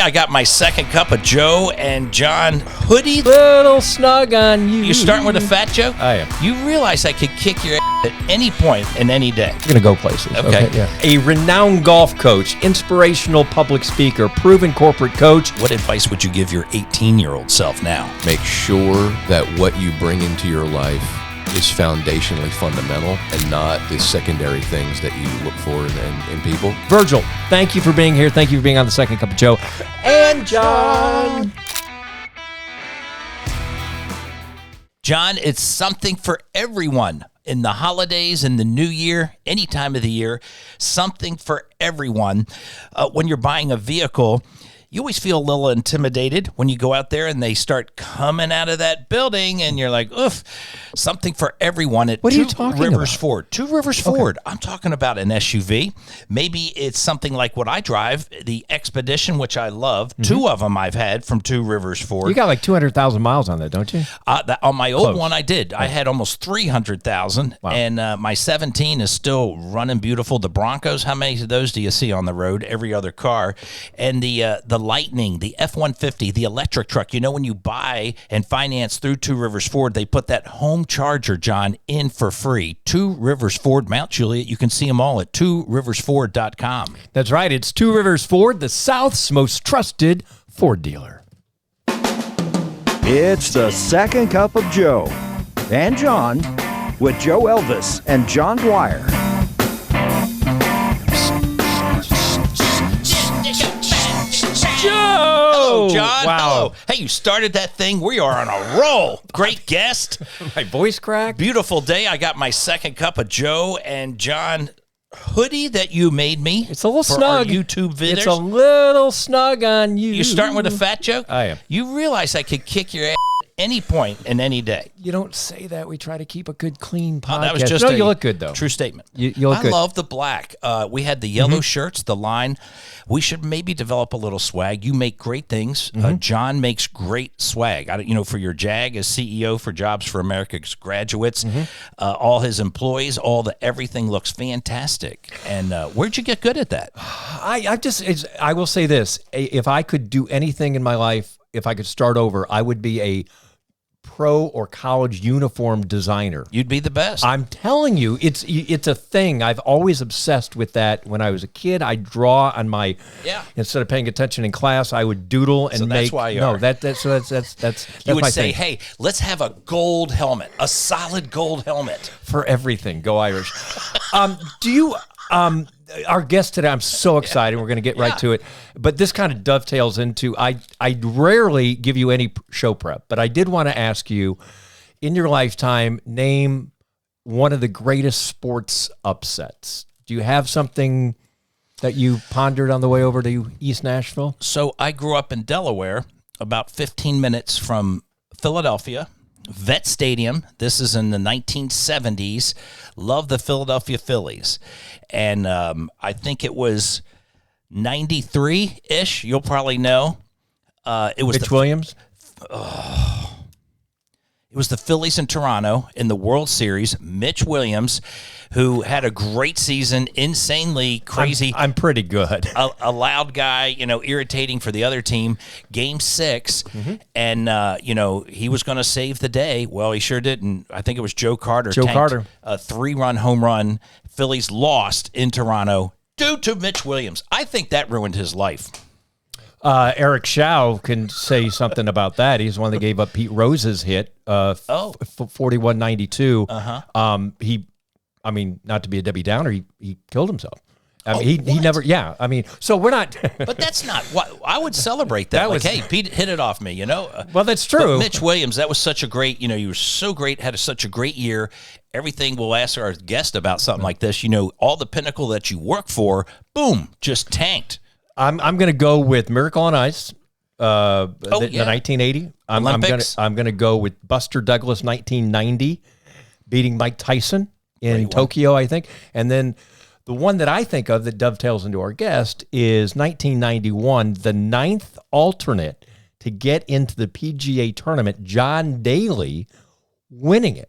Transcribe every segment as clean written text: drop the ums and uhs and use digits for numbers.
I got my second cup of Joe and John hoodie. Little snug on you. You're starting with a fat joke? I am. You realize I could kick your ass at any point and any day. You're going to go places. Okay. Yeah. A renowned golf coach, inspirational public speaker, proven corporate coach. What advice would you give your 18-year-old self now? Make sure that what you bring into your life is foundationally fundamental and not the secondary things that you look for in people. Virgil, thank you for being here. Thank you for being on the Second Cup of Joe. And John. John, it's something for everyone. In the holidays, in the new year, any time of the year, something for everyone. When you're buying a vehicle, you always feel a little intimidated when you go out there and they start coming out of that building and you're like, oof, something for everyone at What are you talking Rivers about? Ford. Two Rivers Ford. I'm talking about an SUV. Maybe it's something like what I drive, the Expedition, which I love. Mm-hmm. Two of them I've had from Two Rivers Ford. You got like 200,000 miles on that, don't you? On my old Close. one, I did. I had almost 300,000, wow. And my 17 is still running beautiful. The Broncos, how many of those do you see on the road? Every other car. And the Lightning, the F-150, the electric truck. You know, when you buy and finance through Two Rivers Ford, they put that home charger, John, in for free. Two Rivers Ford, Mount Juliet. You can see them all at tworiversford.com. That's right. It's Two Rivers Ford, the South's most trusted Ford dealer. It's the Second Cup of Joe and John with Joe Elvis and John Dwyer. Hello, John. Wow. Hello. Hey, you started that thing. We are on a roll. Great guest. My voice cracked. Beautiful day. I got my second cup of Joe and John hoodie that you made me. It's a little for snug. Our YouTube videos. It's a little snug on you. You starting with a fat joke? I am. You realize I could kick your ass at any point and any day. You don't say that. We try to keep a good, clean podcast. That was just you look good, though. True statement. You look I good. love the black. We had the yellow shirts, the line. We should maybe develop a little swag. You make great things. John makes great swag. For your JAG as CEO for Jobs for America's Graduates, all his employees, everything looks fantastic. And where'd you get good at that? I will say this. If I could do anything in my life, if I could start over, I would be a pro or college uniform designer. You'd be the best. I'm telling you, it's a thing. I've always obsessed with that. When I was a kid, I'd draw on my instead of paying attention in class, I would doodle and make. That's why you are. That's you would my say, thing. hey, let's have a gold helmet, a solid gold helmet For everything. Go Irish. Do you our guest today, I'm so excited. We're going to get right to it. But this kind of dovetails into, I rarely give you any show prep, but I did want to ask you, in your lifetime, name one of the greatest sports upsets. Do you have something that you pondered on the way over to East Nashville? So I grew up in Delaware, about 15 minutes from Philadelphia. Vet Stadium. This is in the 1970s. Love the Philadelphia Phillies. And I think it was 93-ish. You'll probably know. It was Mitch Williams? It was the Phillies in Toronto in the World Series. Mitch Williams, who had a great season, insanely crazy. I'm pretty good. A loud guy, irritating for the other team. Game 6, and, he was going to save the day. Well, he sure didn't. I think it was Joe Carter. Carter. A 3-run home run. Phillies lost in Toronto due to Mitch Williams. I think that ruined his life. Eric Shaw can say something about that. He's the one that gave up Pete Rose's hit, 41-92. Not to be a Debbie Downer, he killed himself. He never, so we're not. But that's not what I would celebrate that. Hey, Pete hit it off me, Well, that's true. But Mitch Williams, that was such a great, you were so great, had such a great year. Everything we'll ask our guest about something like this, all the pinnacle that you work for, boom, just tanked. I'm going to go with Miracle on Ice, the 1980. Olympics. I'm going to go with Buster Douglas, 1990, beating Mike Tyson in Tokyo, I think. And then the one that I think of that dovetails into our guest is 1991, the 9th alternate to get into the PGA tournament, John Daly winning it.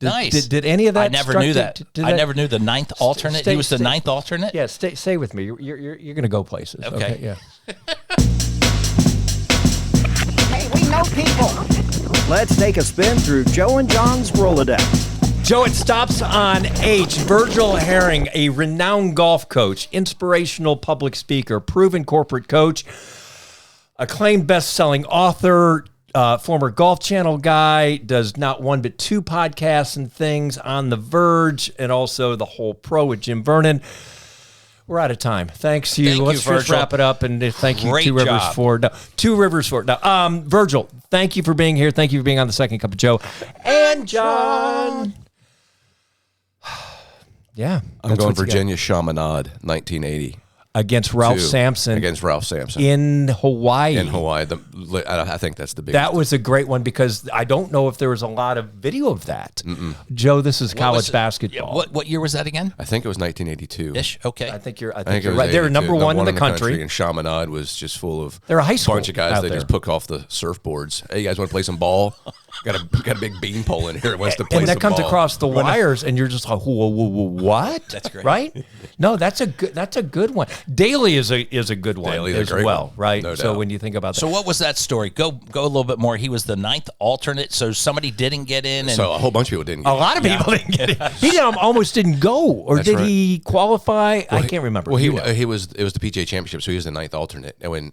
Nice. Did any of that? I never knew that. I never knew the 9th alternate. He was the 9th alternate? Yeah, stay with me. You're going to go places. Okay. Yeah. let's take a spin through Joe and John's Rolodex. Joe, it stops on H. Virgil Herring, a renowned golf coach, inspirational public speaker, proven corporate coach, acclaimed best-selling author, former Golf Channel guy, does not one but two podcasts and things on the Verge, and also the Whole Pro with Jim Vernon. We're out of time. Thanks to you. Thank Let's you, just Virgil. wrap it up, and thank you, Great Two Rivers job. Ford. No, Two Rivers Ford. No, Virgil, thank you for being here. Thank you for being on the Second Cup of Joe. And John. Yeah. I'm that's going what you got. Virginia Chaminade, 1980. Against Ralph Sampson. Against Ralph Sampson. In Hawaii. In Hawaii. I think that's the biggest. That was a great one because I don't know if there was a lot of video of that. Joe, this is college basketball. What year was that again? I think it was 1982. Ish. Okay. I think you're I think it was right. They were 82, number one in the country. And Chaminade was just full of They're a high school bunch of guys out that there. just took off the surfboards. Hey, you guys want to play some ball? got a big bean pole in here. Wants to play And that some comes ball. across the wires, and you're just like, whoa, what? That's great. Right? No, that's a good one. Daly is a good one Daly's a as great well, one. right? No So doubt. when you think about that. So what was that story? Go a little bit more. He was the 9th alternate, so somebody didn't get in. And So a whole bunch of people didn't. a lot of people didn't get it. He almost didn't go, or That's did right. he qualify? I can't remember. Well, You know. it was the PGA Championship, so he was the 9th alternate. And when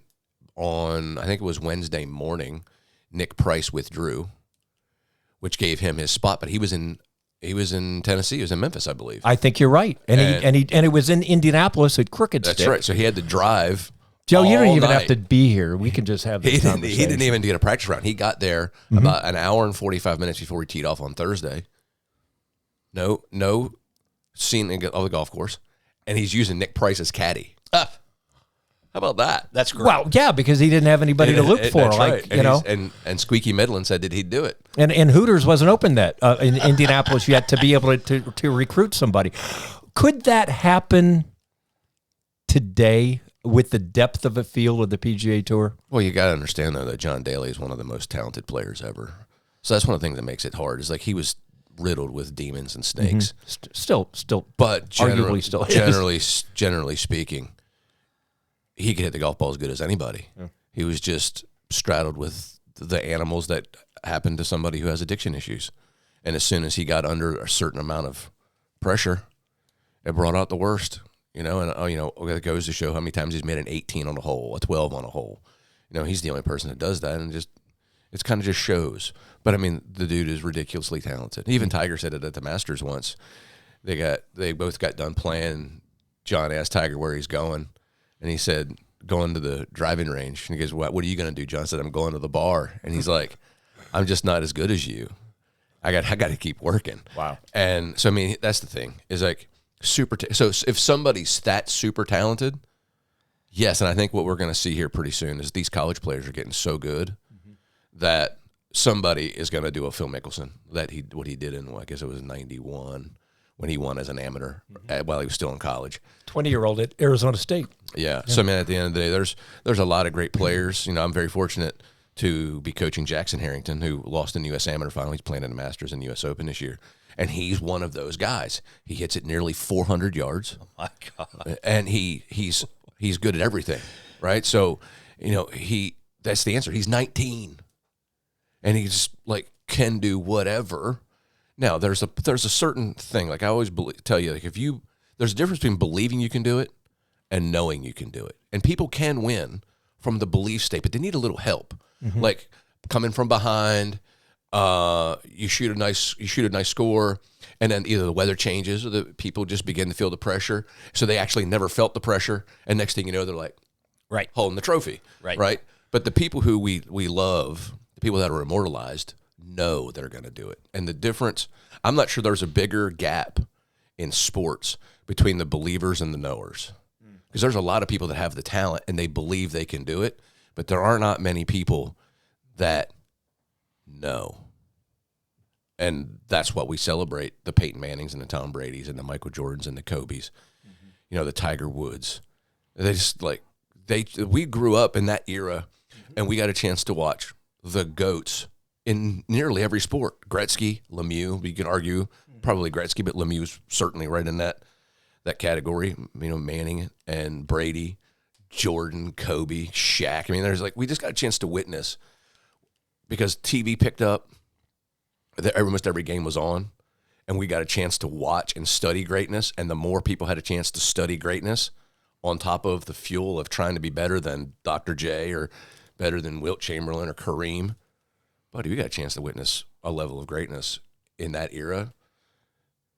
I think it was Wednesday morning, Nick Price withdrew, which gave him his spot. But he was in Tennessee. He was in Memphis, I believe. I think you're right, and it was in Indianapolis at Crooked That's Stick. right. So he had to drive. Joe, you don't all even have night. to be here. We can just have this He conversation. didn't even get a practice round. He got there about an hour and 45 minutes before he teed off on Thursday. No scene of the golf course, and he's using Nick Price's caddy. How about that? That's great. Well, yeah, because he didn't have anybody to look for, That's like right. you know. And Squeaky Midland said that he'd do it. And Hooters wasn't open that in Indianapolis yet to be able to recruit somebody. Could that happen today with the depth of a field of the PGA Tour? Well, you got to understand, though, that John Daly is one of the most talented players ever. So that's one of the things that makes it hard. Is like he was riddled with demons and snakes. Still, But arguably still is. generally speaking, he could hit the golf ball as good as anybody. Yeah. He was just straddled with the animals that happen to somebody who has addiction issues. And as soon as he got under a certain amount of pressure, it brought out the worst. And it goes to show how many times he's made an 18 on a hole, a 12 on a hole. He's the only person that does that, and it's kind of just shows. But I mean, the dude is ridiculously talented. Even Tiger said it at the Masters once. They both got done playing. John asked Tiger where he's going, and he said, going to the driving range. And he goes, what are you going to do? John said, I'm going to the bar. And he's like, I'm just not as good as you. I got to keep working. Wow. And so, I mean, that's the thing is like so if somebody's that super talented, yes. And I think what we're going to see here pretty soon is these college players are getting so good that somebody is going to do a Phil Mickelson what he did in, I guess it was 91 when he won as an amateur while he was still in college. 20-year-old at Arizona State. Yeah. So, I mean, at the end of the day, there's a lot of great players. I'm very fortunate to be coaching Jackson Harrington, who lost in the U.S. Amateur Final. He's playing in the Masters and U.S. Open this year. And he's one of those guys. He hits it nearly 400 yards. Oh, my God. And he's good at everything, right? So, that's the answer. He's 19. And he's like can do whatever. Now, there's a certain thing. Like I always tell you, like there's a difference between believing you can do it and knowing you can do it. And people can win from the belief state, but they need a little help. Like coming from behind, you shoot a nice score, and then either the weather changes or the people just begin to feel the pressure. So they actually never felt the pressure, and next thing you know, they're like, Right. holding the trophy, right. But the people who we love, the people that are immortalized, know they're going to do it. And the difference, I'm not sure there's a bigger gap in sports between the believers and the knowers. Because there's a lot of people that have the talent and they believe they can do it, but there are not many people that know. And that's what we celebrate, the Peyton Mannings and the Tom Bradys and the Michael Jordans and the Kobes, the Tiger Woods. They just we grew up in that era and we got a chance to watch the GOATs in nearly every sport. Gretzky, Lemieux, we can argue probably Gretzky, but Lemieux's certainly right in that category. Manning and Brady, Jordan, Kobe, Shaq. I mean, we just got a chance to witness because TV picked up, almost every game was on, and we got a chance to watch and study greatness. And the more people had a chance to study greatness on top of the fuel of trying to be better than Dr. J or better than Wilt Chamberlain or Kareem, buddy, we got a chance to witness a level of greatness in that era.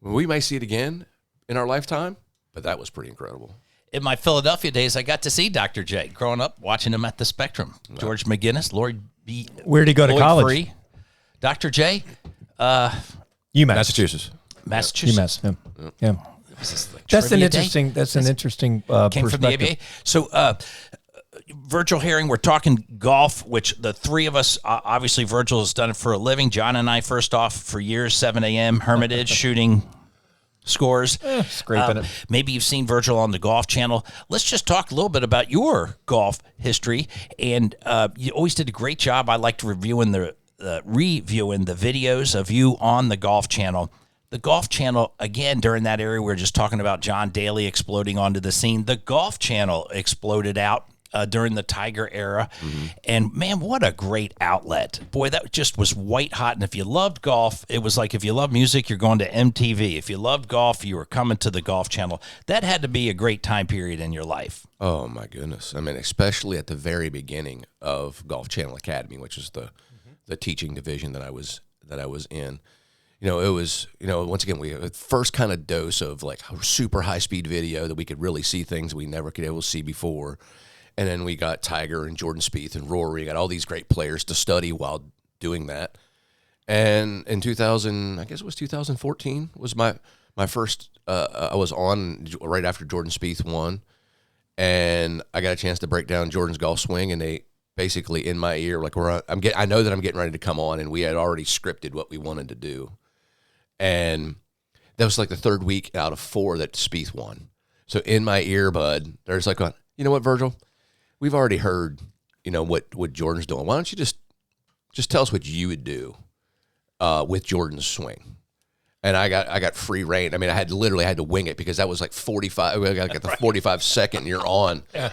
We may see it again in our lifetime, but that was pretty incredible. In my Philadelphia days, I got to see Dr. J growing up, watching him at the Spectrum. George McGinnis, Lloyd B. Where'd he go to Lloyd college? Free. Dr. J, UMass. Massachusetts. Massachusetts. UMass. Yeah. Like That's an trivia interesting. day? That's an interesting Came from the perspective. ABA. So, Virgil Herring, we're talking golf, which the three of us, obviously Virgil has done it for a living. John and I, first off, for years, 7 a.m., Hermitage, shooting scores. Scraping it. Maybe you've seen Virgil on the Golf Channel. Let's just talk a little bit about your golf history. And you always did a great job. I liked reviewing the videos of you on the Golf Channel. The Golf Channel, again, during that area, we were just talking about John Daly exploding onto the scene. The Golf Channel exploded out during the Tiger era. And, man, what a great outlet. Boy, that just was white hot. And if you loved golf, it was like if you love music, you're going to MTV. If you loved golf, you were coming to the Golf Channel. That had to be a great time period in your life. Oh, my goodness. I mean, especially at the very beginning of Golf Channel Academy, which is the teaching division that I was in. You know, it was, once again, we had the first kind of dose of like super high-speed video that we could really see things we never could able to see before. And then we got Tiger and Jordan Spieth and Rory, got all these great players to study while doing that. And in 2014 was my first, I was on right after Jordan Spieth won. And I got a chance to break down Jordan's golf swing, and they basically in my ear, like I know that I'm getting ready to come on, and we had already scripted what we wanted to do. And that was like the third week out of 4 that Spieth won. So in my earbud, there's like, you know what, Virgil? We've already heard, what Jordan's doing. Why don't you just tell us what you would do with Jordan's swing? And I got free reign. I mean, I had to wing it because that was like 45. I got to get the 45 second you're on. Yeah.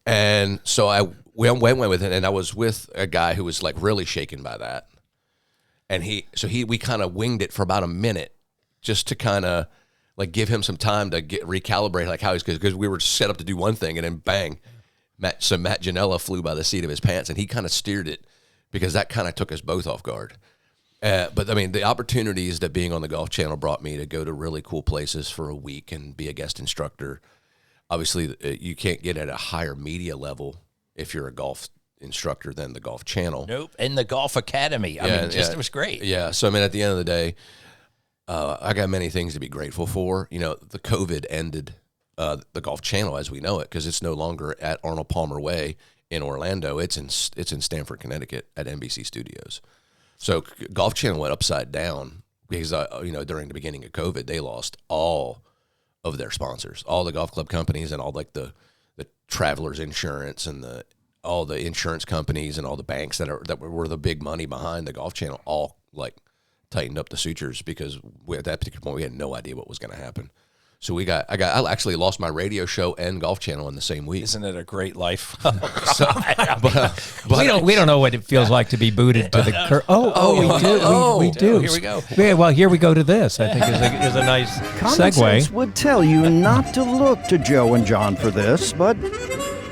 And so I went with it, and I was with a guy who was like really shaken by that. And we kind of winged it for about a minute just to kind of like give him some time to recalibrate like how he's, because we were set up to do one thing, and then bang, Matt Janella flew by the seat of his pants, and he kind of steered it because that kind of took us both off guard. But I mean, the opportunities that being on the Golf Channel brought me to go to really cool places for a week and be a guest instructor. Obviously, you can't get at a higher media level if you're a golf instructor than the Golf Channel. Nope. And the Golf Academy. It was great. Yeah. So, I mean, at the end of the day, I got many things to be grateful for. The COVID ended the Golf Channel as we know it, because it's no longer at Arnold Palmer Way in Orlando. It's in Stamford, Connecticut at NBC Studios. So Golf Channel went upside down because, during the beginning of COVID, they lost all of their sponsors, all the golf club companies and all like the Travelers Insurance and all the insurance companies and all the banks that were the big money behind the Golf Channel all like tightened up the sutures because at that particular point we had no idea what was going to happen. So I actually lost my radio show and Golf Channel in the same week. Isn't it a great life? We don't know what it feels like to be booted to the curb. We do. Here we go. Yeah, well, here we go to this. I think is a nice Common sense segue. would tell you not to look to Joe and John for this, but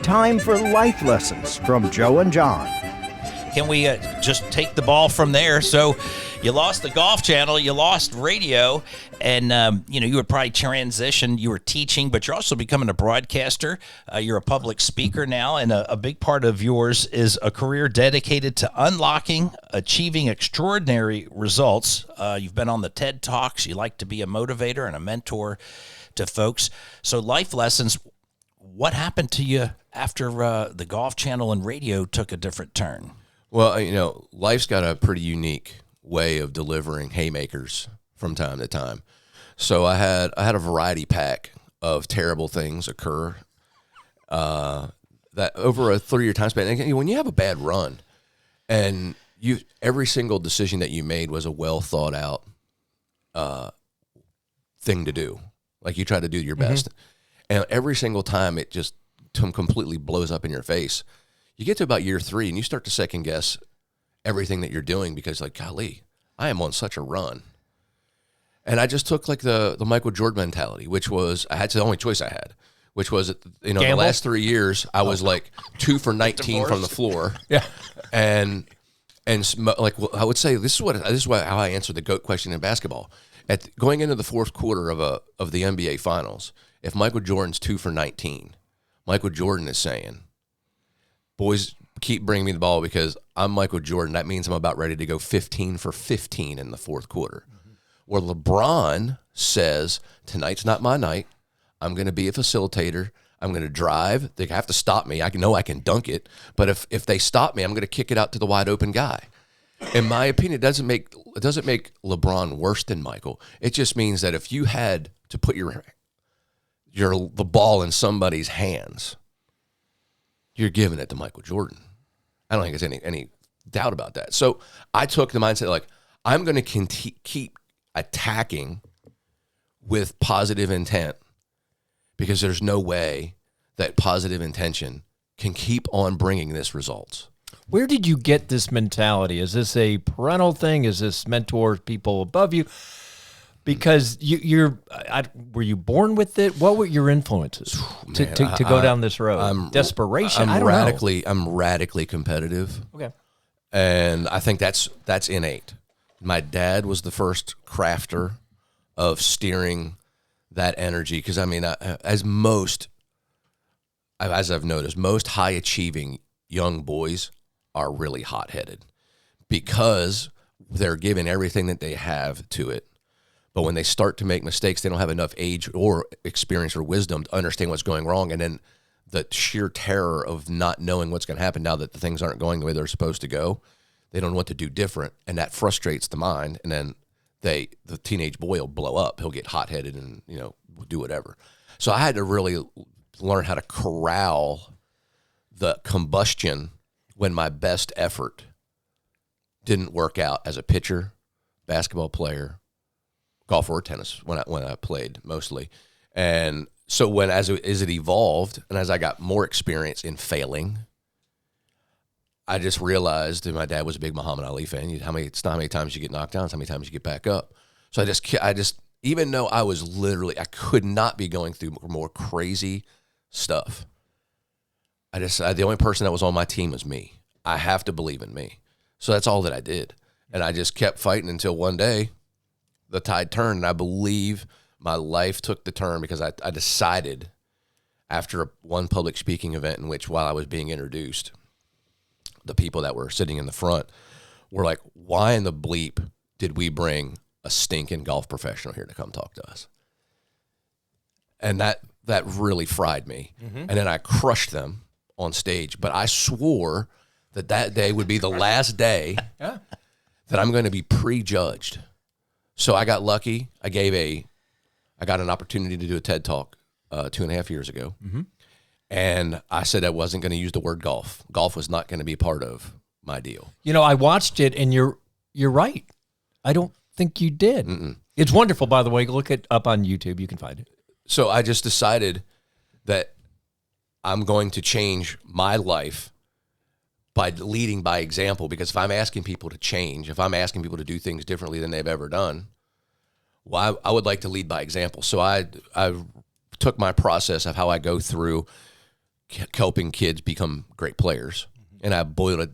time for life lessons from Joe and John. Can we just take the ball from there? So you lost the Golf Channel, you lost radio, and you would probably transition. You were teaching, but you're also becoming a broadcaster. You're a public speaker now, and a big part of yours is a career dedicated to achieving extraordinary results. You've been on the TED Talks. You like to be a motivator and a mentor to folks. So life lessons, what happened to you after the Golf Channel and radio took a different turn? Well, life's got a pretty unique way of delivering haymakers from time to time. So I had a variety pack of terrible things occur that over a 3-year time span. And when you have a bad run, and every single decision that you made was a well thought out thing to do, like you try to do your best, and every single time it just completely blows up in your face. You get to about year 3 and you start to second guess everything that you're doing because, like, golly, I am on such a run. And I just took like the Michael Jordan mentality, which was the only choice I had, which was, you know, the last 3 years I was like 2 for 19 from the floor. Yeah. And like, I would say this is how I answer the GOAT question in basketball. Going into the fourth quarter of the NBA Finals, if Michael Jordan's 2 for 19, Michael Jordan is saying, boys, keep bringing me the ball because I'm Michael Jordan. That means I'm about ready to go 15 for 15 in the fourth quarter. Where LeBron says, tonight's not my night. I'm going to be a facilitator. I'm going to drive. They have to stop me. I know I can dunk it. But if they stop me, I'm going to kick it out to the wide open guy. In my opinion, it doesn't make LeBron worse than Michael. It just means that if you had to put the ball in somebody's hands, you're giving it to Michael Jordan. I don't think there's any doubt about that. So I took the mindset like, I'm going to keep attacking with positive intent because there's no way that positive intention can keep on bringing this results. Where did you get this mentality? Is this a parental thing? Is this mentor people above you? Because were you born with it? What were your influences to go down this road? Desperation. I'm radically competitive. Okay, and I think that's innate. My dad was the first crafter of steering that energy because, I mean, as I've noticed, most high-achieving young boys are really hot-headed because they're giving everything that they have to it. But when they start to make mistakes, they don't have enough age or experience or wisdom to understand what's going wrong. And then the sheer terror of not knowing what's going to happen now that the things aren't going the way they're supposed to go, they don't know what to do different, and that frustrates the mind. And then the teenage boy will blow up. He'll get hot-headed and, you know, do whatever. So I had to really learn how to corral the combustion when my best effort didn't work out as a pitcher, basketball player, golf or tennis when I played mostly. And so as it evolved and as I got more experience in failing, I just realized that my dad was a big Muhammad Ali fan. It's not how many times you get knocked down, it's how many times you get back up. So I just even though I could not be going through more crazy stuff. The only person that was on my team was me. I have to believe in me. So that's all that I did. And I just kept fighting until one day the tide turned, and I believe my life took the turn because I decided after one public speaking event in which, while I was being introduced, the people that were sitting in the front were like, why in the bleep did we bring a stinking golf professional here to come talk to us? And that really fried me. Mm-hmm. And then I crushed them on stage. But I swore that day would be the last day that I'm going to be prejudged. So I got lucky. I got an opportunity to do a TED Talk 2.5 years ago. Mm-hmm. And I said I wasn't going to use the word golf. Golf was not going to be part of my deal. You know, I watched it, and you're right. I don't think you did. Mm-mm. It's wonderful, by the way. Look it up on YouTube. You can find it. So I just decided that I'm going to change my life by leading by example, because if I'm asking people to change, if I'm asking people to do things differently than they've ever done, well, I would like to lead by example. So I took my process of how I go through helping kids become great players, and I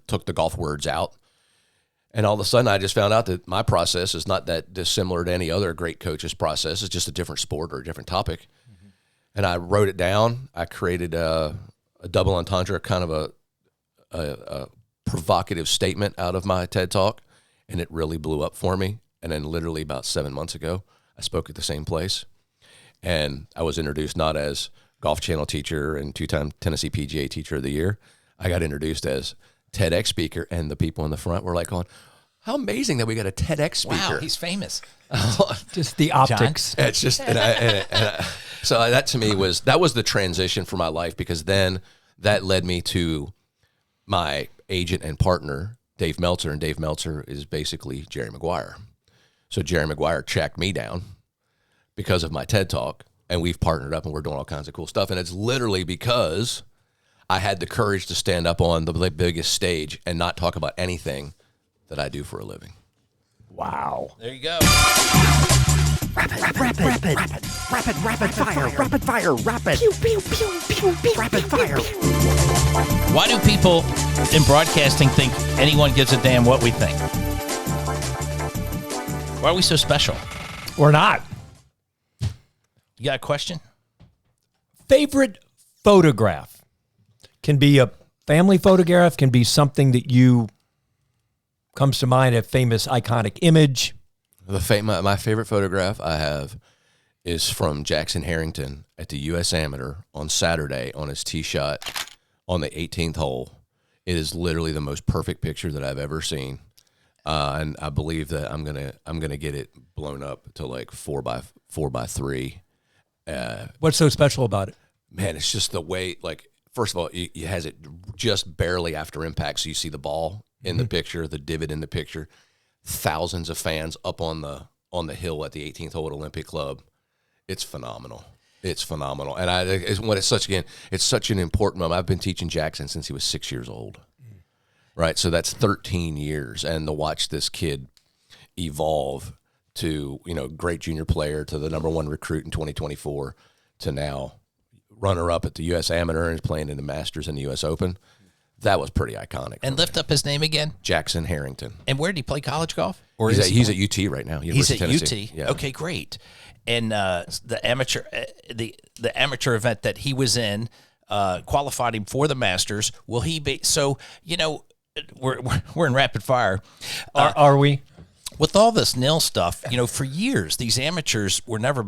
took the golf words out. And all of a sudden, I just found out that my process is not that dissimilar to any other great coach's process. It's just a different sport or a different topic. Mm-hmm. And I wrote it down. I created a double entendre, kind of a provocative statement out of my TED Talk, and it really blew up for me. And then literally about 7 months ago, I spoke at the same place. And I was introduced not as Golf Channel teacher and 2-time Tennessee PGA Teacher of the Year. I got introduced as TEDx speaker, and the people in the front were like going, how amazing that we got a TEDx speaker. Wow, he's famous. Just the optics. John? It's just, so that to me was the transition for my life, because then that led me to my agent and partner, Dave Meltzer, and Dave Meltzer is basically Jerry Maguire. So Jerry Maguire tracked me down because of my TED Talk, and we've partnered up and we're doing all kinds of cool stuff. And it's literally because I had the courage to stand up on the biggest stage and not talk about anything that I do for a living. Wow. There you go. Rapid fire. Pew, pew, pew, pew, pew, rapid fire. Why do people in broadcasting think anyone gives a damn what we think? Why are we so special? We're not. You got a question? Favorite photograph can be a family photograph, can be something that you comes to mind, a famous iconic image. My favorite photograph I have is from Jackson Harrington at the U.S. Amateur on Saturday on his tee shot on the 18th hole. It is literally the most perfect picture that I've ever seen, and I believe that I'm gonna get it blown up to like 4x3. What's so special about it? Man, it's just the way. Like, first of all, it has it just barely after impact, so you see the ball in the picture, the divot in the picture. Thousands of fans up on the hill at the 18th hole at Olympic Club. It's phenomenal. It's phenomenal, and it's such an important moment. I've been teaching Jackson since he was 6 years old, right? So that's 13 years, and to watch this kid evolve to great junior player, to the #1 recruit in 2024, to now runner up at the U.S. Amateur and playing in the Masters and the U.S. Open. That was pretty iconic. And lift up his name again. Jackson Harrington. And where did he play college golf? Or he's at UT right now. He's at Tennessee. UT. Yeah. Okay, great. And the amateur event that he was in qualified him for the Masters. Will he be? So we're in rapid fire. Are we? With all this nil stuff, for years these amateurs were never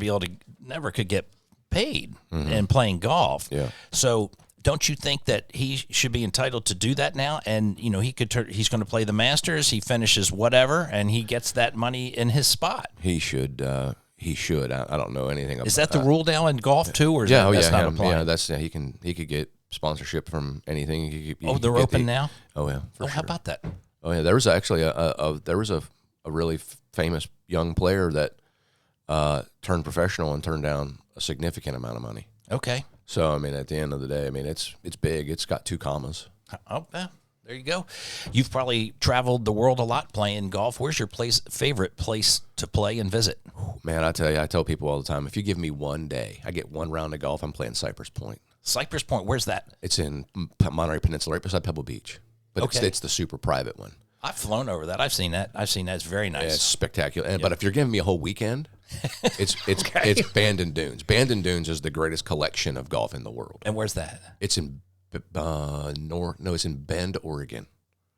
could get paid in playing golf. Yeah. So don't you think that he should be entitled to do that now? And he's going to play the Masters. He finishes whatever, and he gets that money in his spot. He should. He should. I don't know anything about. Is that the rule now in golf too, or is that's not applying? He could get sponsorship from anything. They're open now. Oh yeah. For sure. How about that? Oh yeah. There was actually a really famous young player that turned professional and turned down a significant amount of money. Okay. So at the end of the day, it's big. It's got 2 commas. Oh yeah. There you go. You've probably traveled the world a lot playing golf. Where's your favorite place to play and visit? Man, I tell people all the time, if you give me one day, I get one round of golf, I'm playing Cypress Point. Cypress Point, where's that? It's in Monterey Peninsula, right beside Pebble Beach. But it's the super private one. I've flown over that. I've seen that. It's very nice. Yeah, it's spectacular. But if you're giving me a whole weekend, it's Bandon Dunes. Bandon Dunes is the greatest collection of golf in the world. And where's that? It's in it's in Bend, Oregon.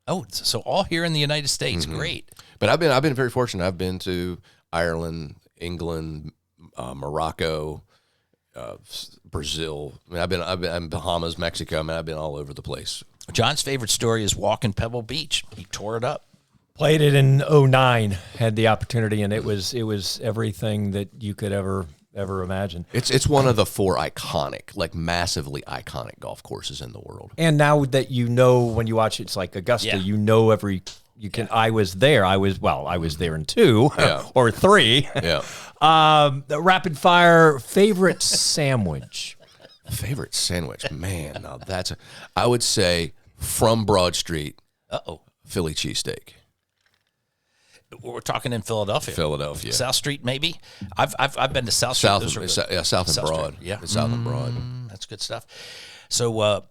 Oh, so all here in the United States. Great. But I've been very fortunate. I've been to Ireland, England, Morocco, Brazil. I've been Bahamas, Mexico. I've been all over the place. John's favorite story is walking Pebble Beach. He tore it up. Played it in 2009. Had the opportunity, and it was everything that you could ever imagine. It's one of the 4 iconic, like massively iconic golf courses in the world. And now that when you watch it, it's like Augusta. Yeah. I was there. I was there in 2 or 3. Yeah. The rapid fire favorite sandwich. Favorite sandwich, man. Now I would say from Broad Street. Philly cheesesteak. We're talking in Philadelphia. South Street, maybe. I've been to South Street. South and Broad. Street. Yeah, South and Broad. That's good stuff. So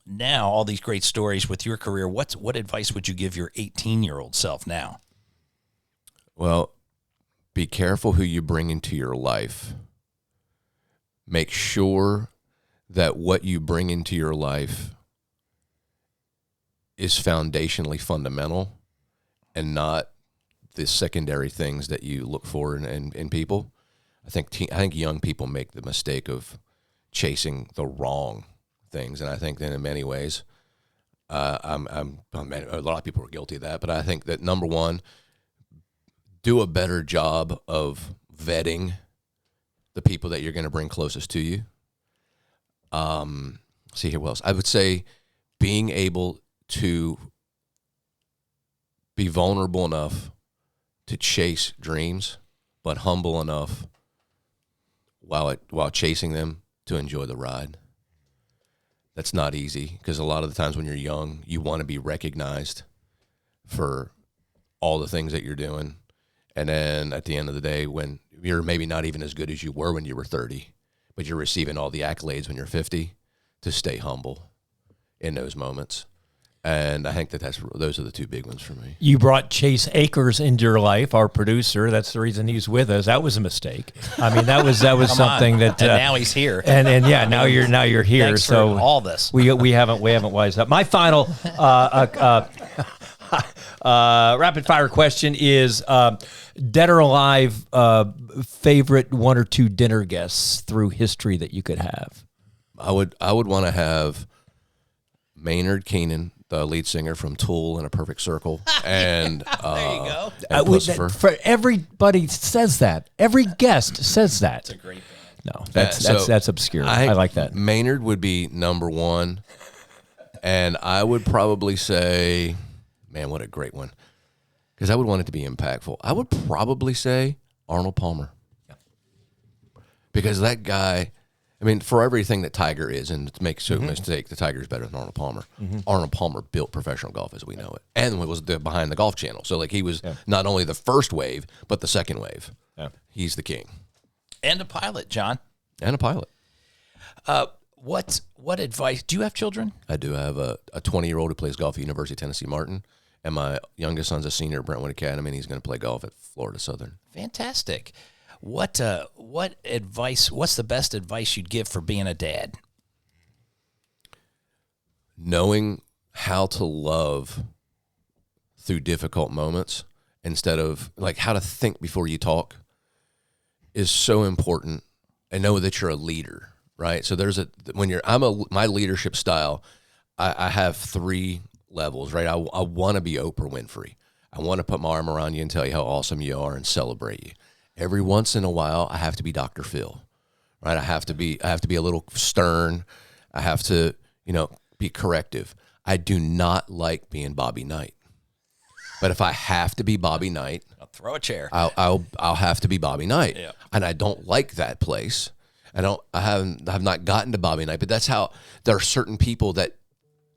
now all these great stories with your career. What advice would you give your 18-year-old self now? Well, be careful who you bring into your life. Make sure that what you bring into your life is foundationally fundamental and not the secondary things that you look for in people. I think young people make the mistake of chasing the wrong things, and I think that in many ways, a lot of people are guilty of that. But I think that number one, do a better job of vetting the people that you're going to bring closest to you. See here, what else? I would say being able to be vulnerable enough to chase dreams, but humble enough while chasing them to enjoy the ride. That's not easy because a lot of the times when you're young, you want to be recognized for all the things that you're doing. And then at the end of the day, when you're maybe not even as good as you were when you were 30, but you're receiving all the accolades when you're 50, to stay humble in those moments. And I think those are the two big ones for me. You brought Chase Akers into your life, our producer. That's the reason he's with us. That was a mistake. I mean, that was something that. And now he's here. And yeah, now you're here. Thanks so for all this. We haven't wised up. My final rapid fire question is: dead or alive, favorite one or two dinner guests through history that you could have. I would want to have Maynard Keenan, the lead singer from Tool and A Perfect Circle, and there you go. and Pussifer. For everybody says that. Every guest says that. It's a great band. No, that's obscure. I like that. Maynard would be number one, and I would probably say, man, what a great one, because I would want it to be impactful. I would probably say Arnold Palmer, because that guy. I mean, for everything that Tiger is, and to make no mistake, the Tiger is better than Arnold Palmer. Arnold Palmer built professional golf as we know it, and it was behind the Golf Channel. So, like, he was not only the first wave, but the second wave. Yeah. He's the king. And a pilot, John. And a pilot. What advice? Do you have children? I do. I have a 20-year-old who plays golf at University of Tennessee Martin, and my youngest son's a senior at Brentwood Academy, and he's going to play golf at Florida Southern. Fantastic. What advice? What's the best advice you'd give for being a dad? Knowing how to love through difficult moments instead of, like, how to think before you talk is so important. And know that you're a leader, right? So my leadership style, I have 3 levels, right? I want to be Oprah Winfrey. I want to put my arm around you and tell you how awesome you are and celebrate you. Every once in a while, I have to be Dr. Phil, right? I have to be a little stern. I have to, be corrective. I do not like being Bobby Knight, but if I have to be Bobby Knight, I'll throw a chair. I'll have to be Bobby Knight, yeah. And I don't like that place. I have not gotten to Bobby Knight, but that's how there are certain people that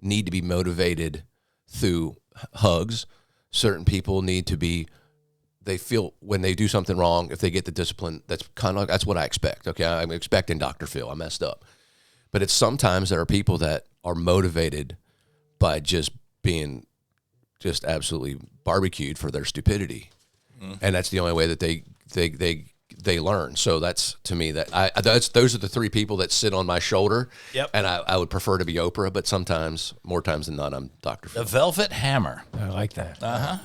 need to be motivated through hugs. Certain people need to be. They feel when they do something wrong, if they get the discipline, that's what I expect. Okay, I'm expecting Dr. Phil. I messed up. But it's sometimes there are people that are motivated by just being just absolutely barbecued for their stupidity. And that's the only way that they learn. So that's, to me, those are the 3 people that sit on my shoulder. Yep. And I would prefer to be Oprah, but sometimes, more times than not, I'm Dr. Phil. The Velvet Hammer. I like that. Uh-huh.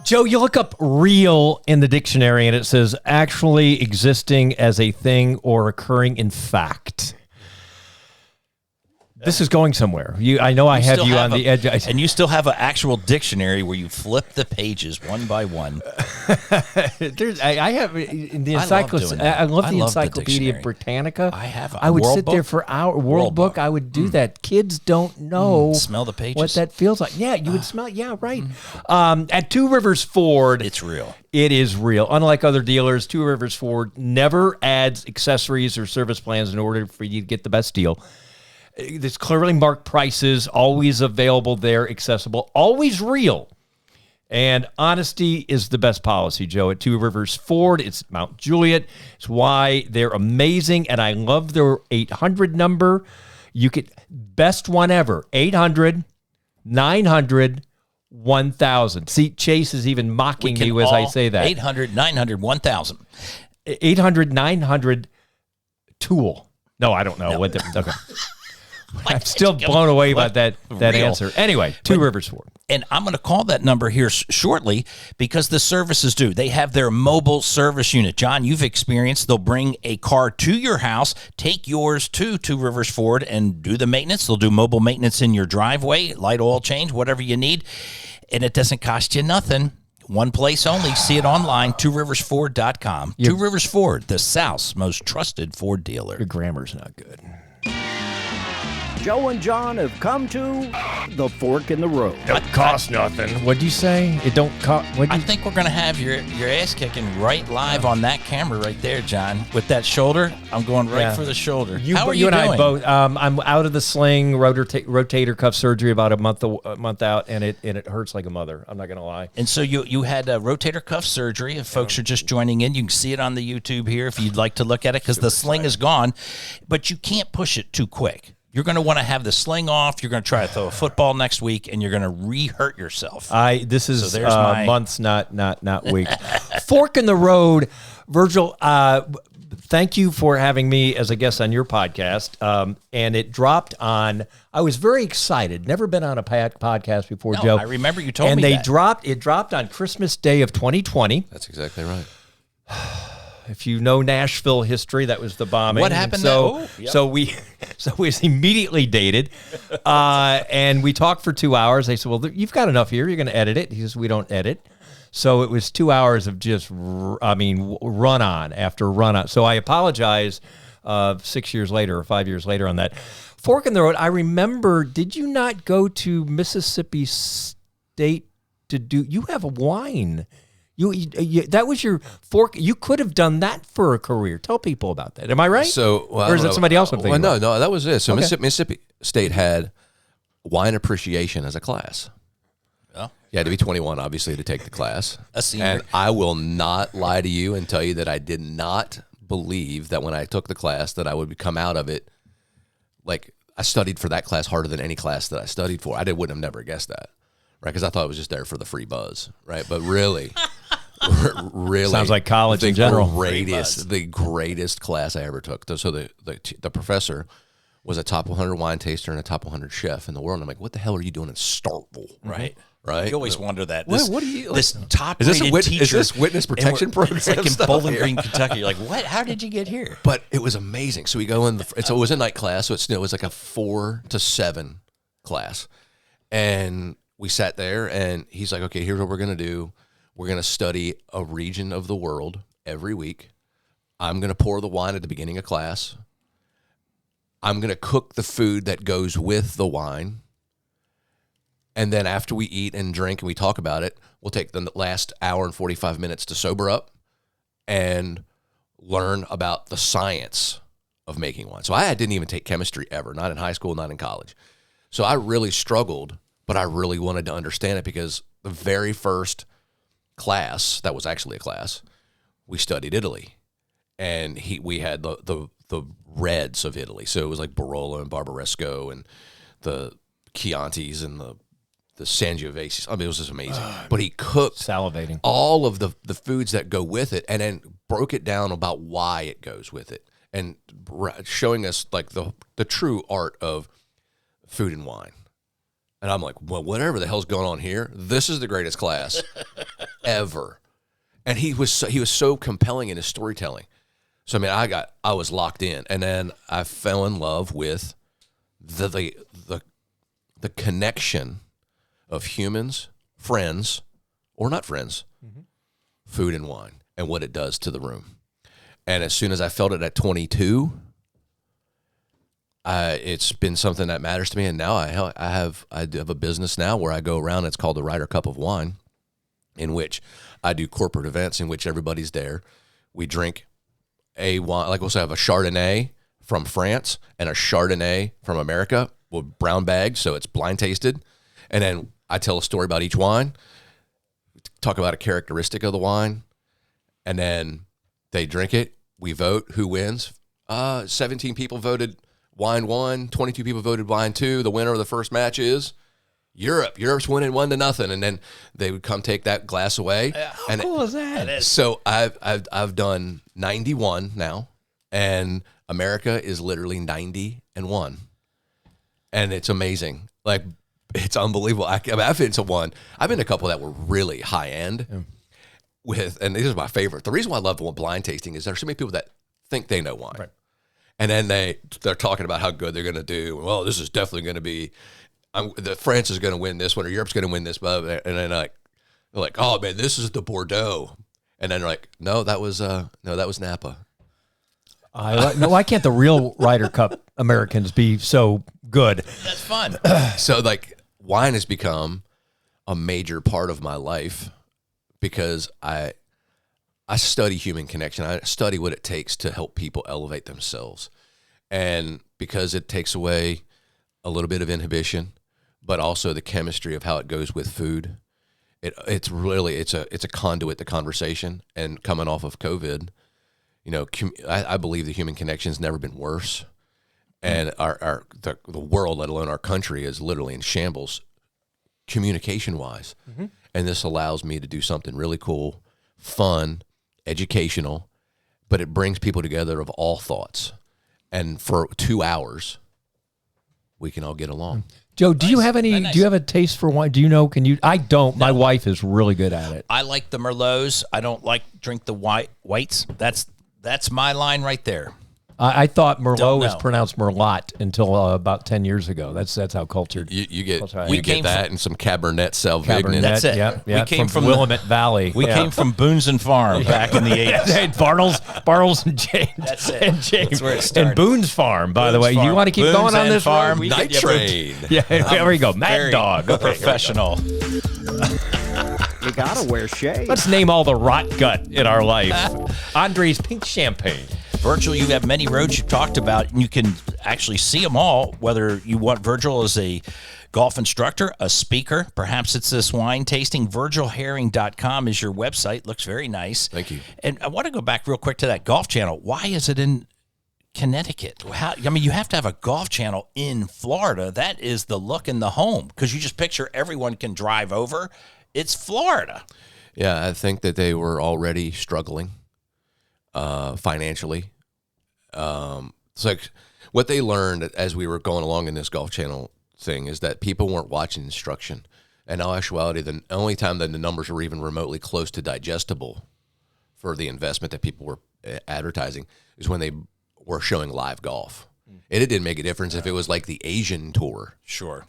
Joe, you look up real in the dictionary and it says actually existing as a thing or occurring in fact. This is going somewhere. I know I have you on the edge. And you still have an actual dictionary where you flip the pages one by one. I have in the encyclopedia. I love the Encyclopedia Britannica. I would sit there for hours. World Book. I would do that. Kids don't know. Smell the pages. What that feels like. Yeah, you would smell. Yeah, right. At Two Rivers Ford, it's real. It is real. Unlike other dealers, Two Rivers Ford never adds accessories or service plans in order for you to get the best deal. There's clearly marked prices, always available there, accessible, always real. And honesty is the best policy, Joe. At Two Rivers Ford, it's Mount Juliet. It's why they're amazing. And I love their 800 number. You could, best one ever, 800-900-1000. See, Chase is even mocking me as I say that. 800-900-1000. 800-900-TOOL. No, I don't know. Okay. I'm still blown away by that answer. Anyway, Two Rivers Ford. And I'm going to call that number here shortly because the services do. They have their mobile service unit. John, you've experienced. They'll bring a car to your house, take yours to Two Rivers Ford, and do the maintenance. They'll do mobile maintenance in your driveway, light oil change, whatever you need. And it doesn't cost you nothing. One place only. See it online, tworiversford.com. Two Rivers Ford, the South's most trusted Ford dealer. Your grammar's not good. Joe and John have come to the fork in the road. Don't cost nothing. What'd you say? It don't cost. I think we're going to have your ass kicking right live on that camera right there, John. With that shoulder, I'm going right for the shoulder. How are you and doing? I both. I'm out of the sling, rotator cuff surgery about a month out, and it hurts like a mother. I'm not going to lie. And so you had a rotator cuff surgery. If folks are just joining in, you can see it on the YouTube here if you'd like to look at it, because the sling is gone, but you can't push it too quick. You're going to want to have the sling off. You're going to try to throw a football next week, and you're going to re-hurt yourself. This is months, not weeks. Fork in the road, Virgil. Thank you for having me as a guest on your podcast. And it dropped on. I was very excited. Never been on a podcast before, Joe. I remember you told me and that. It dropped on Christmas Day of 2020. That's exactly right. If you know Nashville history, that was the bombing. What happened? So we immediately dated, and we talked for 2 hours. They said, "Well, you've got enough here. You're going to edit it." He says, "We don't edit." So it was 2 hours of just, run on after run on. So I apologize 6 years later or 5 years later on that. Fork in the road. I remember. Did you not go to Mississippi State to do? You have a wine. You that was your fork. You could have done that for a career. Tell people about that. Am I right? So, or is it somebody else I'm thinking about? No, that was it. So Mississippi State had wine appreciation as a class. Oh. You had to be 21, obviously, to take the class. A senior. And I will not lie to you and tell you that I did not believe that when I took the class that I would come out of it, like I studied for that class harder than any class that I studied for. Wouldn't have never guessed that, right? Because I thought it was just there for the free buzz, right? But really... really sounds like college in general. The greatest class I ever took. So the professor was a top 100 wine taster and a top 100 chef in the world. And I'm like, what the hell are you doing in Starkville? Right. Right. You always wonder that. What are you? This top is this teacher? Is this witness protection program? It's like in Bowling Green, Kentucky. You're like, what? How did you get here? But it was amazing. So we go in. So it was a night class. So it was like a 4 to 7 class, and we sat there. And he's like, okay, here's what we're gonna do. We're going to study a region of the world every week. I'm going to pour the wine at the beginning of class. I'm going to cook the food that goes with the wine. And then after we eat and drink and we talk about it, we'll take the last hour and 45 minutes to sober up and learn about the science of making wine. So I didn't even take chemistry ever, not in high school, not in college. So I really struggled, but I really wanted to understand it, because the very first class, that was actually a class, we studied Italy, and we had the reds of Italy. So it was like Barolo and Barbaresco and the Chiantis and the Sangiovese. I mean, it was just amazing. But he cooked Salivating. all of the foods that go with it, and then broke it down about why it goes with it, and showing us like the true art of food and wine. And I'm like, well, whatever the hell's going on here, this is the greatest class ever. And he was so compelling in his storytelling. So I mean, I was locked in, and then I fell in love with the connection of humans, friends, or not friends, food and wine, and what it does to the room. And as soon as I felt it at 22. It's been something that matters to me, and now I have a business now where I go around. It's called the Ryder Cup of Wine, in which I do corporate events in which everybody's there. We drink a wine, like we'll have a Chardonnay from France and a Chardonnay from America with brown bags, so it's blind tasted, and then I tell a story about each wine, talk about a characteristic of the wine, and then they drink it. We vote who wins. 17 people voted wine 1, 22 people voted wine 2. The winner of the first match is Europe. Europe's winning 1-0, and then they would come take that glass away. How cool is that? So I've done 91 now, and America is literally 90-1, and it's amazing. Like, it's unbelievable. I've been to one. I've been to a couple that were really high end. And these are my favorite. The reason why I love the blind tasting is there's so many people that think they know wine. Right. And then they're talking about how good they're going to do. Well, this is definitely going to be, France is going to win this one, or Europe's going to win this. And then they're like, oh man, this is the Bordeaux. And then they're like, no, that was Napa. Why can't the real Ryder Cup Americans be so Good. That's fun. So like wine has become a major part of my life because I study human connection. I study what it takes to help people elevate themselves. And because it takes away a little bit of inhibition, but also the chemistry of how it goes with food. It's a conduit to conversation. And coming off of COVID, I believe the human connection's never been worse. And the world, let alone our country, is literally in shambles communication-wise. Mm-hmm. And this allows me to do something really cool, fun, educational, but it brings people together of all thoughts. And for 2 hours, we can all get along. Joe, do you have any? Nice. Do you have a taste for wine? Do you know? Can you? I don't. No. My wife is really good at it. I like the Merlots. I don't drink the whites. That's my line right there. I thought Merlot was pronounced Merlot until about 10 years ago. That's how cultured. You get that and some Cabernet Sauvignon. That's it. Yeah. We came from Willamette Valley. We came from Boone's and Farm back in the 80s. Bartles and James. That's it. And James. That's where it started. And Boone's Farm, by the way. You want to keep Boone's going on this farm? Night Train. Yeah, there we go. Mad Dog. Okay, professional. You gotta wear shades. Let's name all the rot gut in our life. Andre's Pink Champagne. Virgil, you have many roads you've talked about, and you can actually see them all, whether you want Virgil as a golf instructor, a speaker, perhaps it's this wine tasting. VirgilHerring.com is your website. Looks very nice. Thank you. And I want to go back real quick to that golf channel. Why is it in Connecticut? You have to have a golf channel in Florida. That is the look in the home, because you just picture everyone can drive over. It's Florida. Yeah, I think that they were already struggling financially. It's like what they learned as we were going along in this golf channel thing is that people weren't watching instruction. And in actuality, the only time that the numbers were even remotely close to digestible for the investment that people were advertising is when they were showing live golf. And it didn't make a difference if it was like the Asian tour. Sure.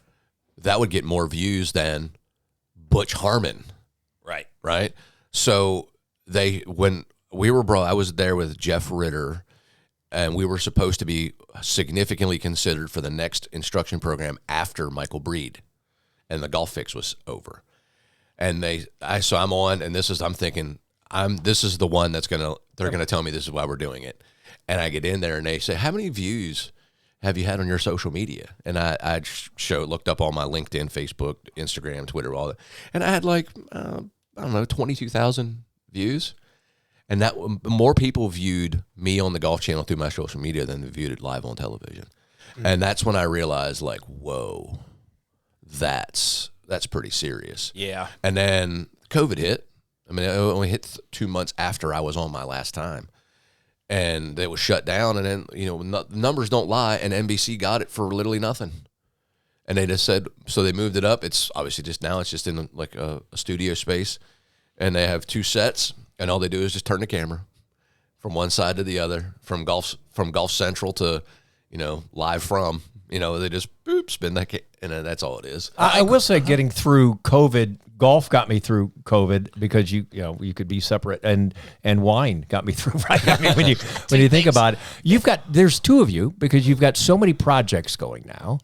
That would get more views than Butch Harmon. Right. So when we were I was there with Jeff Ritter, and we were supposed to be significantly considered for the next instruction program after Michael Breed, and the Golf Fix was over. And so I'm on, and I'm thinking, this is the one they're gonna tell me this is why we're doing it. And I get in there, and they say, how many views have you had on your social media? And I looked up all my LinkedIn, Facebook, Instagram, Twitter, all that, and I had 22,000 views. And that more people viewed me on the Golf Channel through my social media than they viewed it live on television. Mm-hmm. And that's when I realized, whoa, that's pretty serious. Yeah. And then COVID hit. I mean, it only hit 2 months after I was on my last time. And it was shut down. And then, numbers don't lie. And NBC got it for literally nothing. And they just said, so they moved it up. It's obviously it's just in a studio space. And they have 2 sets. And all they do is just turn the camera from one side to the other, from Golf Central to, live from. They just spin that, and that's all it is. I will say, getting through COVID, golf got me through COVID because you could be separate, and wine got me through. Right? I mean, when you think about it, there's 2 of you because you've got so many projects going now.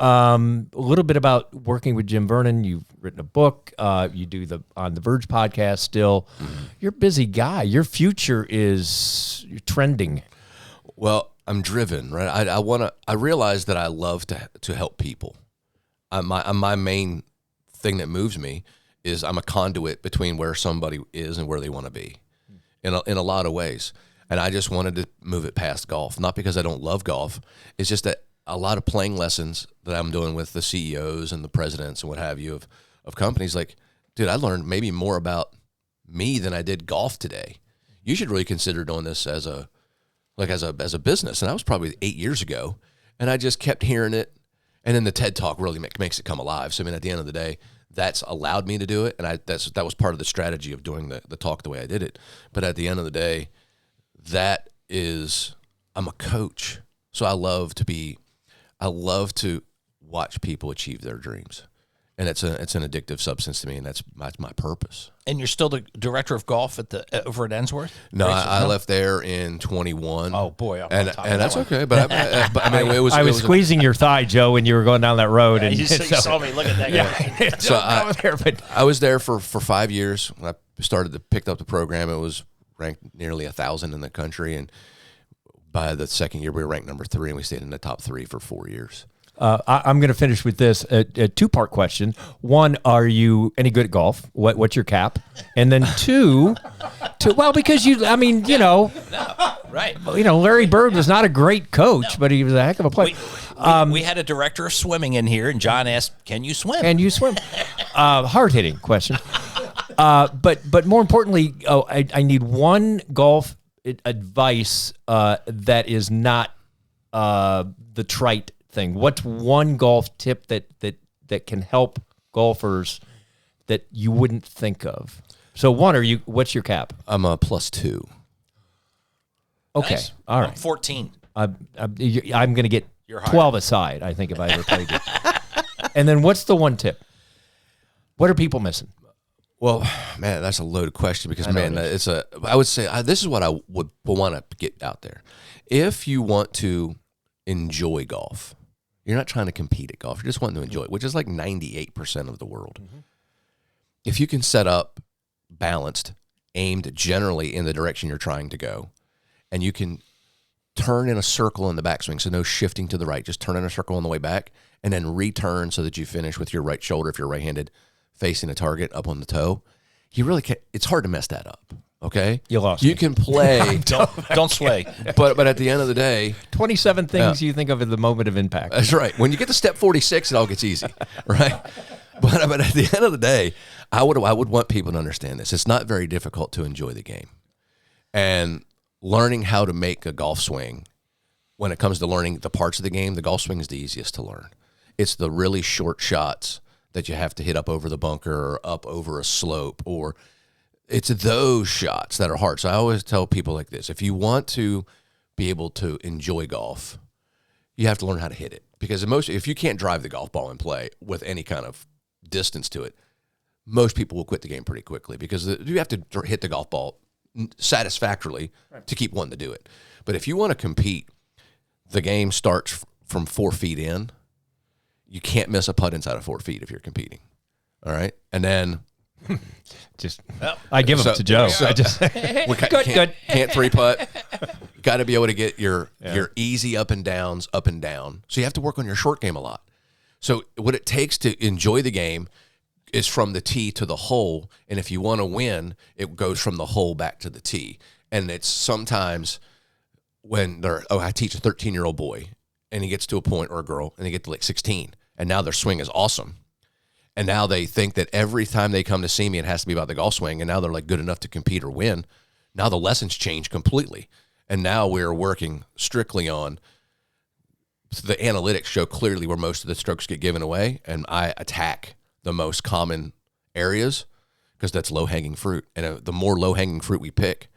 A little bit about working with Jim Vernon. You've written a book. You do on the Virg podcast still. Mm-hmm. You're a busy guy. Your future is trending. Well, I'm driven, right? I realize that I love to help people. My main thing that moves me is I'm a conduit between where somebody is and where they want to be in a lot of ways. And I just wanted to move it past golf, not because I don't love golf. It's just that a lot of playing lessons that I'm doing with the CEOs and the presidents and what have you of companies, dude, I learned maybe more about me than I did golf today. You should really consider doing this as a business. And that was probably 8 years ago. And I just kept hearing it. And then the TED Talk really makes it come alive. So, I mean, at the end of the day, that's allowed me to do it. And that was part of the strategy of doing the talk the way I did it. But at the end of the day, I'm a coach. So I love to watch people achieve their dreams. and it's an addictive substance to me, and that's my purpose. And you're still the director of golf at over at Ensworth? No, I left there in 21. Oh boy, and that's okay. But I mean, it was. I was squeezing your thigh, Joe, when you were going down that road, Yeah, and you saw me. Look at that guy. So I was there for 5 years. When I picked up the program, it was ranked nearly 1,000 in the country, and by the second year, we were ranked number 3, and we stayed in the top 3 for 4 years. I'm going to finish with this a 2-part question. One, are you any good at golf? What's your cap? And then two, well, because Right. Larry Bird was not a great coach, but he was a heck of a player. We had a director of swimming in here, and John asked, "Can you swim?" Can you swim? Hard hitting question. But more importantly, I need one golf advice that is not the trite thing. What's one golf tip that can help golfers that you wouldn't think of? So what's your cap? I'm a +2. Okay. Nice. All right. I'm 14. I'm going to get You're higher. 12 aside, I think, if I ever played you. And then what's the one tip? What are people missing? Well, man, that's a loaded question because, it I would say this is what I would want to get out there. If you want to enjoy golf, you're not trying to compete at golf. You're just wanting to enjoy it, which is like 98% of the world. Mm-hmm. If you can set up balanced, aimed generally in the direction you're trying to go, and you can turn in a circle in the backswing, so no shifting to the right, just turn in a circle on the way back, and then return so that you finish with your right shoulder, if you're right-handed, facing a target up on the toe. You really can't. It's hard to mess that up. Okay, You lost You me. can play, Don't sway. but at the end of the day, 27 things you think of at the moment of impact. that's right. When you get to step 46, it all gets easy, right? But at the end of the day, I would want people to understand this. It's not very difficult to enjoy the game, and learning how to make a golf swing. When it comes to learning the parts of the game, the golf swing is the easiest to learn. It's the really short shots that you have to hit up over the bunker or up over a slope, or it's those shots that are hard. So I always tell people like this: if you want to be able to enjoy golf, you have to learn how to hit it. Because if you can't drive the golf ball and play with any kind of distance to it, most people will quit the game pretty quickly because you have to hit the golf ball satisfactorily to keep wanting to do it. But if you want to compete, the game starts from 4 feet in. You can't miss a putt inside of 4 feet if you're competing. All right, and then I give them to Joe. I just good. Can't 3-putt. Got to be able to get your easy up and down. So you have to work on your short game a lot. So what it takes to enjoy the game is from the tee to the hole, and if you want to win, it goes from the hole back to the tee. And it's sometimes when I teach a 13-year-old boy, and he gets to a point, or a girl, and they get to like 16, and now their swing is awesome. And now they think that every time they come to see me, it has to be about the golf swing, and now they're like good enough to compete or win. Now the lessons change completely. And now we're working strictly on the analytics show clearly where most of the strokes get given away, and I attack the most common areas because that's low-hanging fruit. And the more low-hanging fruit we pick,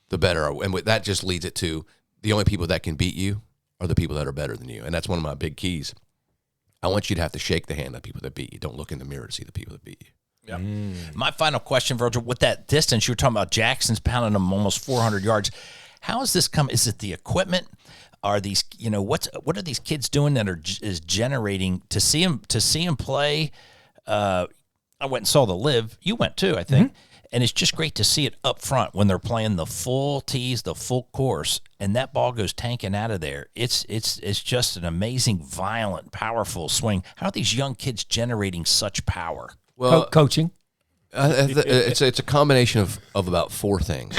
the better. And that just leads it to the only people that can beat you are the people that are better than you. And that's one of my big keys. I want you to have to shake the hand of people that beat you. Don't look in the mirror to see the people that beat you. Yep. My final question, Virgil, with that distance, you were talking about Jackson's pounding them almost 400 yards. How has this come? Is it the equipment? Are these, what are these kids doing that is generating to see them play? I went and saw the Live. You went too, I think. Mm-hmm. And it's just great to see it up front when they're playing the full tees, the full course, and that ball goes tanking out of there. It's just an amazing, violent, powerful swing. How are these young kids generating such power? Well, coaching. It's a combination of about 4 things.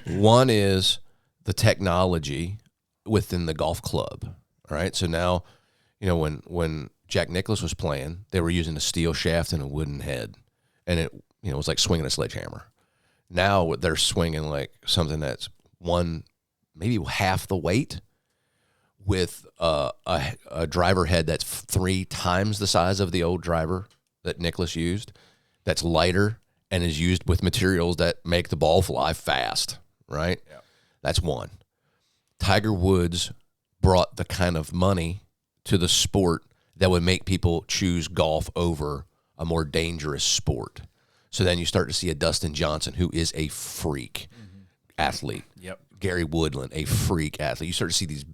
One is the technology within the golf club. All right, so now, when Jack Nicklaus was playing, they were using a steel shaft and a wooden head, and it was like swinging a sledgehammer. Now they're swinging like something that's maybe half the weight, with a driver head that's 3 times the size of the old driver that Nicklaus used, that's lighter and is used with materials that make the ball fly fast, right? Yeah. That's one. Tiger Woods brought the kind of money to the sport that would make people choose golf over a more dangerous sport. So then you start to see a Dustin Johnson, who is a freak athlete. Yep. Gary Woodland, a freak athlete. You start to see these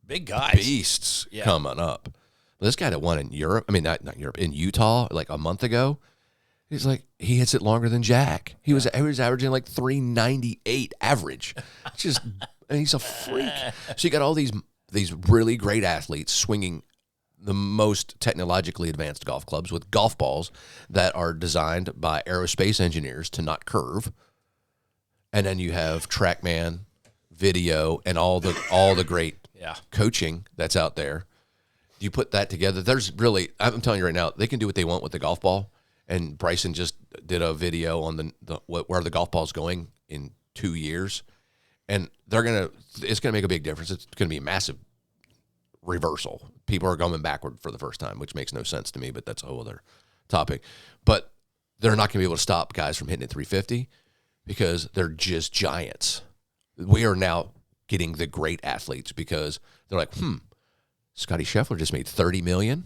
Big guys. beasts coming up. But this guy that won in Europe, I mean, not Europe, in Utah, like a month ago, he's like, he hits it longer than Jack. He was averaging like 398 average. And he's a freak. So you got all these really great athletes swinging the most technologically advanced golf clubs with golf balls that are designed by aerospace engineers to not curve. And then you have TrackMan, video, and all the great coaching that's out there. You put that together. There's really, I'm telling you right now, they can do what they want with the golf ball. And Bryson just did a video on where the golf ball's going in 2 years, and it's gonna make a big difference. It's gonna be a massive reversal. People are going backward for the first time, which makes no sense to me, but that's a whole other topic. But they're not gonna be able to stop guys from hitting at 350 because they're just giants. We are now getting the great athletes because they're like, Scotty Scheffler just made $30 million,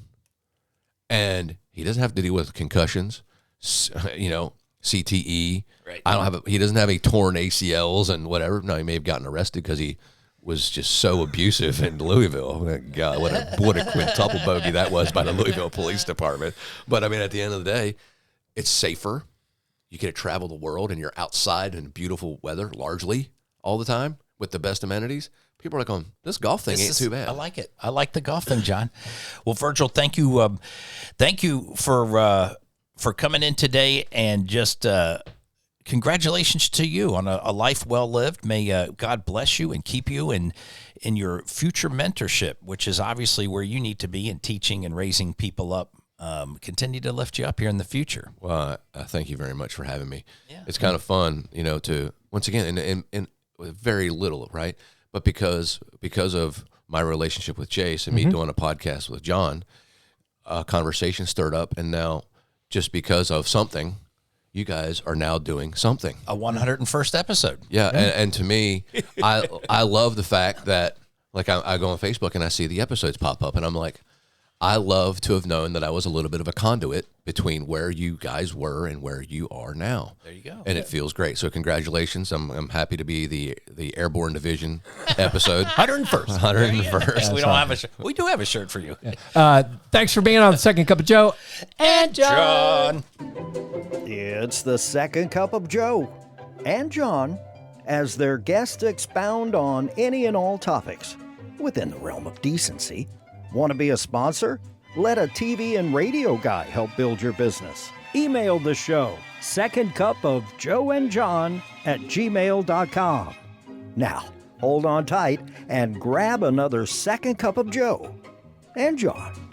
and he doesn't have to deal with concussions, CTE. Right. He doesn't have any torn ACLs and whatever. No, he may have gotten arrested because he was just so abusive in Louisville. God, what a quintuple bogey that was by the Louisville Police Department. But I mean, at the end of the day, it's safer. You get to travel the world, and you're outside in beautiful weather largely all the time with the best amenities. People are like, going, this golf thing ain't too bad. I like it. I like the golf thing, John. Well, Virgil, thank you for coming in today, and just congratulations to you on a life well lived. May God bless you and keep you in your future mentorship, which is obviously where you need to be in teaching and raising people up. Continue to lift you up here in the future. Well, thank you very much for having me. Yeah. It's kind of fun, to once again, in very little, right? But because of my relationship with Jace and me doing a podcast with John, a conversation stirred up, and now just because of something, you guys are now doing something. A 101st episode. Yeah, and to me, I love the fact that, like, I go on Facebook and I see the episodes pop up, and I'm like, I love to have known that I was a little bit of a conduit between where you guys were and where you are now. There you go. And it feels great. So congratulations. I'm happy to be the Airborne Division episode. 101st. 101st. We don't have a shirt. We do have a shirt for you. Thanks for being on the Second Cup of Joe and John. It's the Second Cup of Joe and John as their guests expound on any and all topics within the realm of decency. Want to be a sponsor? Let a TV and radio guy help build your business. Email the show, secondcupofjoeandjohn@gmail.com. Now, hold on tight and grab another Second Cup of Joe and John.